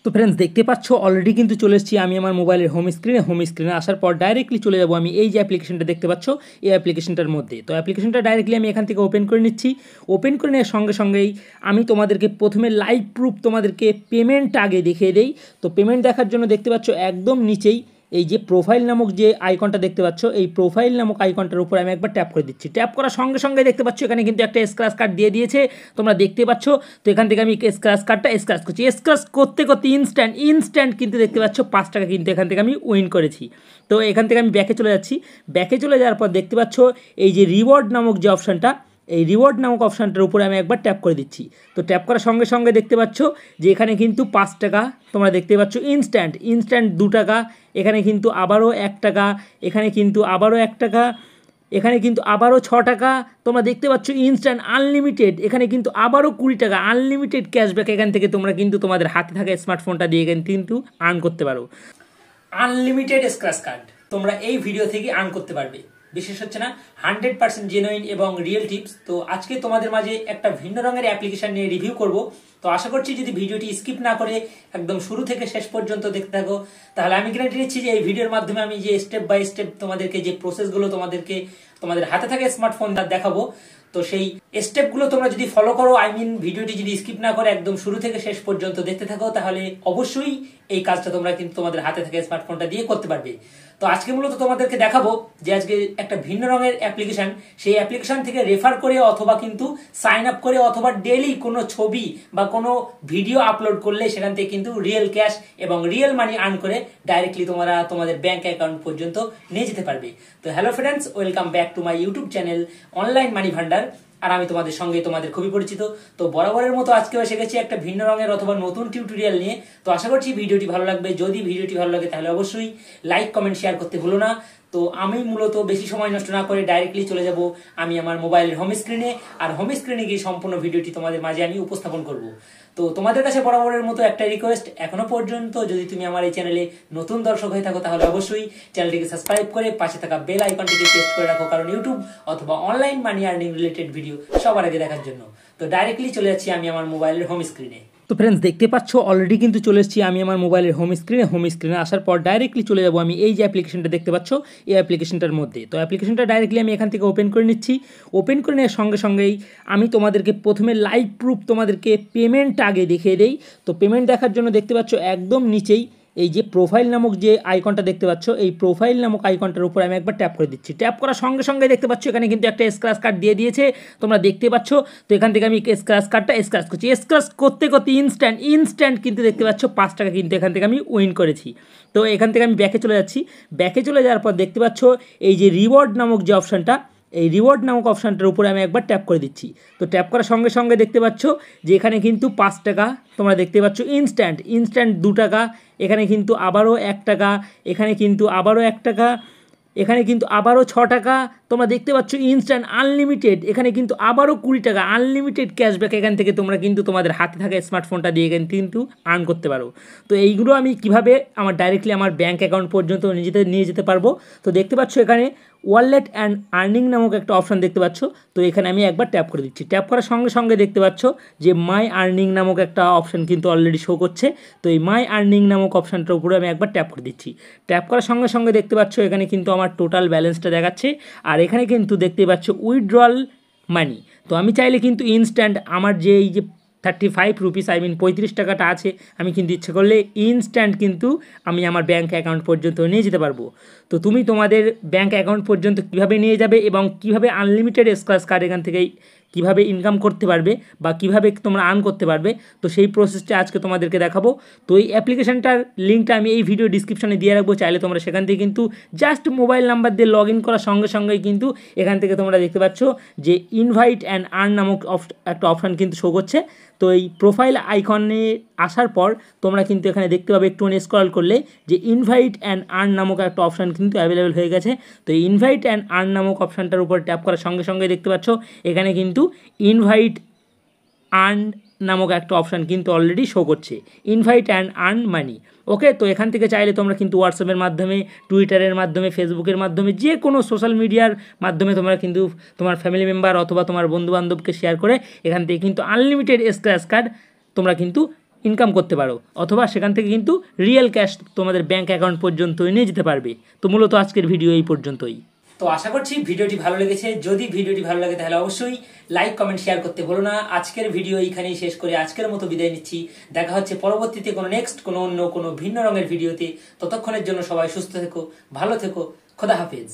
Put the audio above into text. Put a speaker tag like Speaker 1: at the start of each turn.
Speaker 1: তো फ्रेंड्स देखते पाচ্ছ অলরেডি কিন্তু চলে এসেছি আমি আমার মোবাইলের হোম স্ক্রিনে আসার পর ডাইরেক্টলি চলে যাব আমি এই যে অ্যাপ্লিকেশনটা দেখতে পাচ্ছ এই অ্যাপ্লিকেশনটার মধ্যে। তো অ্যাপ্লিকেশনটা ডাইরেক্টলি আমি এখান থেকে ওপেন করে নিচ্ছি। ওপেন করে নেওয়ার সঙ্গে সঙ্গেই আমি তোমাদেরকে প্রথমে লাইভ প্রুফ তোমাদেরকে পেমেন্ট আগে দেখিয়ে দেই। তো পেমেন্ট দেখার জন্য দেখতে পাচ্ছ একদম নিচেই এই যে প্রোফাইল নামক যে আইকনটা দেখতে পাচ্ছ, এই প্রোফাইল নামক আইকনটার উপর আমি একবার ট্যাপ করে দিচ্ছি। ট্যাপ করার সঙ্গে সঙ্গে দেখতে পাচ্ছ এখানে কিন্তু একটা স্ক্র্যাচ কার্ড দিয়ে দিয়েছে, তোমরা দেখতে পাচ্ছ। তো এখান থেকে আমি স্ক্র্যাচ কার্ডটা স্ক্র্যাচ করছি। স্ক্র্যাচ করতে করতে ইনস্ট্যান্ট কিন্তু দেখতে পাচ্ছ 5 টাকা কিন্তু এখান থেকে আমি উইন করেছি। তো এখান থেকে আমি ব্যাকে চলে যাচ্ছি। ব্যাকে চলে যাওয়ার পর দেখতে পাচ্ছ এই যে রিওয়ার্ড নামক যে অপশানটা, এই রিওয়ার্ড নামক অপশানটার উপরে আমি একবার ট্যাপ করে দিচ্ছি। তো ট্যাপ করার সঙ্গে সঙ্গে দেখতে পাচ্ছ যে এখানে কিন্তু 5 টাকা তোমরা দেখতে পাচ্ছ ইনস্ট্যান্ট 2 টাকা, এখানে কিন্তু আবারও 1 টাকা, এখানে কিন্তু আবারও 1 টাকা, এখানে কিন্তু আবারও 6 টাকা, তোমরা দেখতে পাচ্ছ ইনস্ট্যান্ট আনলিমিটেড, এখানে কিন্তু আবারও 20 টাকা আনলিমিটেড ক্যাশব্যাক এখান থেকে তোমরা কিন্তু তোমাদের হাতে থাকা স্মার্টফোনটা দিয়ে কিন্তু আর্ন করতে পারো। আনলিমিটেড স্ক্র্যাচ কার্ড তোমরা এই ভিডিও থেকে আর্ন করতে পারবে। বিশেষ হচ্ছে না, 100% জেনুইন এবং রিয়েল টিপস। তো আজকে তোমাদের মাঝে একটা ভিন্ন রঙের অ্যাপ্লিকেশন নিয়ে রিভিউ করব। তো আশা করছি যদি ভিডিওটি স্কিপ না করে একদম শুরু থেকে শেষ পর্যন্ত দেখতে থাকো, তাহলে আমি গ্যারান্টি দিচ্ছি যে এই ভিডিওর মাধ্যমে আমি যে স্টেপ বাই স্টেপ তোমাদেরকে যে প্রসেসগুলো তোমাদের হাতে থাকা স্মার্টফোনটা দেখাবো, তো সেই স্টেপগুলো তোমরা যদি ফলো করো, ভিডিওটি যদি স্কিপ না করে একদম শুরু থেকে শেষ পর্যন্ত দেখতে থাকো, তাহলে অবশ্যই এই কাজটা তোমরা কিন্তু তোমাদের হাতে থাকা স্মার্টফোনটা দিয়ে করতে পারবে। তো আজকে মূলত তোমাদেরকে দেখাবো যে আজকে একটা ভিন্ন রঙের অ্যাপ্লিকেশন, সেই অ্যাপ্লিকেশন থেকে রেফার করে অথবা কিন্তু সাইন আপ করে অথবা ডেইলি কোনো ছবি বা কোনো ভিডিও আপলোড করলে সেখান থেকে কিন্তু রিয়েল ক্যাশ এবং রিয়েল মানি আর্ন করে ডাইরেক্টলি তোমরা তোমাদের ব্যাংক অ্যাকাউন্ট পর্যন্ত নিয়ে যেতে পারবে। তো hello friends, welcome back to my YouTube channel online money Bhandar. আর আমি তোমাদের সঙ্গে তোমাদের খুবই পরিচিত। তো বরাবরের মতো আজকে এসে গেছি একটা ভিন্ন রঙের অথবা নতুন টিউটোরিয়াল নিয়ে। তো আশা করছি ভিডিওটি ভালো লাগবে। যদি ভিডিওটি ভালো লাগে তাহলে অবশ্যই লাইক কমেন্ট শেয়ার করতে ভুলো না। তো আমি মূলত বেশি সময় নষ্ট না করে ডাইরেক্টলি চলে যাব আমি আমার মোবাইলের হোম স্ক্রিনে, আর হোম স্ক্রিনে গিয়ে সম্পূর্ণ ভিডিওটি তোমাদের মাঝে আমি উপস্থাপন করব। তো তোমাদের কাছে বরাবরের মতো একটা রিকোয়েস্ট, এখনো পর্যন্ত যদি তুমি আমার এই চ্যানেলে নতুন দর্শক হয়ে থাকো তাহলে অবশ্যই চ্যানেলটিকে সাবস্ক্রাইব করে পাশে থাকা বেল আইকনটিকে প্রেস করে রাখো, কারণ ইউটিউব অথবা online money earning related video সবার আগে দেখার জন্য। তো ডাইরেক্টলি চলে যাচ্ছি আমি আমার মোবাইলের হোম স্ক্রিনে। তো फ्रेंड्स দেখতে পাচ্ছ অলরেডি কিন্তু চলে এসেছি আমি আমার মোবাইলের হোম স্ক্রিনে আসার পর ডাইরেক্টলি চলে যাব আমি এই যে অ্যাপ্লিকেশনটা দেখতে পাচ্ছ এই অ্যাপ্লিকেশনটার মধ্যে। তো অ্যাপ্লিকেশনটা ডাইরেক্টলি আমি এখান থেকে ওপেন করে নিচ্ছি। ওপেন করে নেওয়ার সঙ্গে সঙ্গেই আমি তোমাদেরকে প্রথমে লাইভ প্রুফ তোমাদেরকে পেমেন্ট আগে দেখিয়ে দেই। তো পেমেন্ট দেখার জন্য দেখতে পাচ্ছ একদম নিচেই এই যে প্রোফাইল নামক যে আইকনটা দেখতে পাচ্ছ, এই প্রোফাইল নামক আইকনটার উপর আমি একবার ট্যাপ করে দিচ্ছি। ট্যাপ করার সঙ্গে সঙ্গে দেখতে পাচ্ছ এখানে কিন্তু একটা স্ক্র্যাচ কার্ড দিয়ে দিয়েছে, তোমরা দেখতে পাচ্ছ। তো এখান থেকে আমি স্ক্র্যাচ কার্ডটা স্ক্র্যাচ করছি। স্ক্র্যাচ করতে করতে ইনস্ট্যান্ট কিন্তু দেখতে পাচ্ছ 5 টাকা কিন্তু এখান থেকে আমি উইন করেছি। তো এখান থেকে আমি ব্যাকে চলে যাচ্ছি। ব্যাকে চলে যাওয়ার পর দেখতে পাচ্ছ এই যে রিওয়ার্ড নামক যে অপশানটা, এই রিওয়ার্ড নামক অপশানটার উপরে আমি একবার ট্যাপ করে দিচ্ছি। তো ট্যাপ করার সঙ্গে সঙ্গে দেখতে পাচ্ছ যে এখানে কিন্তু 5 টাকা তোমরা দেখতে পাচ্ছ ইনস্ট্যান্ট 2 টাকা, এখানে কিন্তু আবারও 1 টাকা, এখানে কিন্তু আবারও 1 টাকা, এখানে কিন্তু আবারও 6 টাকা, তোমরা দেখতে পাচ্ছ ইনস্ট্যান্ট আনলিমিটেড, এখানে কিন্তু আবারও 20 টাকা আনলিমিটেড ক্যাশব্যাক এখান থেকে তোমরা কিন্তু তোমাদের হাতে থাকা স্মার্টফোনটা দিয়ে কিন্তু আর্ন করতে পারো। তো এইগুলো আমি কিভাবে আমার ডাইরেক্টলি আমার ব্যাঙ্ক অ্যাকাউন্ট পর্যন্ত নিয়ে যেতে পারবো, তো দেখতে পাচ্ছ এখানে ওয়ালেট অ্যান্ড আর্নিং নামক একটা অপশান দেখতে পাচ্ছ। তো এখানে আমি একবার ট্যাপ করে দিচ্ছি। ট্যাপ করার সঙ্গে সঙ্গে দেখতে পাচ্ছ যে মাই আর্নিং নামক একটা অপশান কিন্তু অলরেডি শো করছে। তো এই মাই আর্নিং নামক অপশানটার উপরে আমি একবার ট্যাপ করে দিচ্ছি। ট্যাপ করার সঙ্গে সঙ্গে দেখতে পাচ্ছ এখানে কিন্তু আমার টোটাল ব্যালেন্সটা দেখাচ্ছে, আর এখানে কিন্তু দেখতে পাচ্ছ উইথড্রল মানি। তো আমি চাইলে কিন্তু ইনস্ট্যান্ট আমার যে এই যে 35 রুপিস 35 টাকাটা আছে, আমি কিন্তু ইচ্ছে করলে ইনস্ট্যান্ট কিন্তু আমি আমার ব্যাঙ্ক অ্যাকাউন্ট পর্যন্ত নিয়ে যেতে পারবো। তো তুমি তোমাদের ব্যাঙ্ক অ্যাকাউন্ট পর্যন্ত কীভাবে নিয়ে যাবে এবং কীভাবে আনলিমিটেড স্ক্র্যাচ কার্ড এখান থেকেই কীভাবে ইনকাম করতে পারবে বা কীভাবে তোমরা আর্ন করতে পারবে, তো সেই প্রসেসটা আজকে তোমাদেরকে দেখাবো। তো এই অ্যাপ্লিকেশনটার লিঙ্কটা আমি এই ভিডিও ডিসক্রিপশনে দিয়ে রাখবো, চাইলে তোমরা সেখান থেকে কিন্তু জাস্ট মোবাইল নাম্বার দিয়ে লগ ইন করার সঙ্গে সঙ্গেই কিন্তু এখান থেকে তোমরা দেখতে পাচ্ছ যে ইনভাইট অ্যান্ড আর্ন নামক একটা অপশান কিন্তু শো করছে। তো এই প্রোফাইল আইকনে আসার পর তোমরা কিন্তু এখানে দেখতে পাবে একটুখানি স্ক্রল করলে যে ইনভাইট অ্যান্ড আর্ন নামক একটা অপশান কিন্তু অ্যাভেলেবেল হয়ে গেছে। তো এই ইনভাইট অ্যান্ড আর্ন নামক অপশানটার উপর ট্যাপ করার সঙ্গে সঙ্গে দেখতে পাচ্ছ এখানে কিন্তু ইনভাইট আর্ন নামক একটা অপশান কিন্তু অলরেডি শো করছে, ইনভাইট অ্যান্ড আর্ন মানি। ওকে, তো এখান থেকে চাইলে তোমরা কিন্তু হোয়াটসঅ্যাপের মাধ্যমে, টুইটারের মাধ্যমে, ফেসবুকের মাধ্যমে, যে কোনো সোশ্যাল মিডিয়ার মাধ্যমে তোমরা কিন্তু তোমার ফ্যামিলি মেম্বার অথবা তোমার বন্ধুবান্ধবকে শেয়ার করে এখান থেকে কিন্তু আনলিমিটেড স্ক্র্যাচ কার্ড তোমরা কিন্তু ইনকাম করতে পারো, অথবা সেখান থেকে কিন্তু রিয়েল ক্যাশ তোমাদের ব্যাঙ্ক অ্যাকাউন্ট পর্যন্ত নিয়ে যেতে পারবে। তো মূলত আজকের ভিডিও এই পর্যন্তই। তো আশা করছি ভিডিওটি ভালো লেগেছে। যদি ভিডিওটি ভালো লাগে তাহলে অবশ্যই লাইক কমেন্ট শেয়ার করতে ভুলো না। আজকের ভিডিও এইখানেই শেষ করে আজকের মতো বিদায় নিচ্ছি। দেখা হচ্ছে পরবর্তীতে কোনো নেক্সট কোনো অন্য কোনো ভিন্ন রঙের ভিডিওতে। ততক্ষণের জন্য সবাই সুস্থ থেকো, ভালো থেকো, খোদা হাফেজ।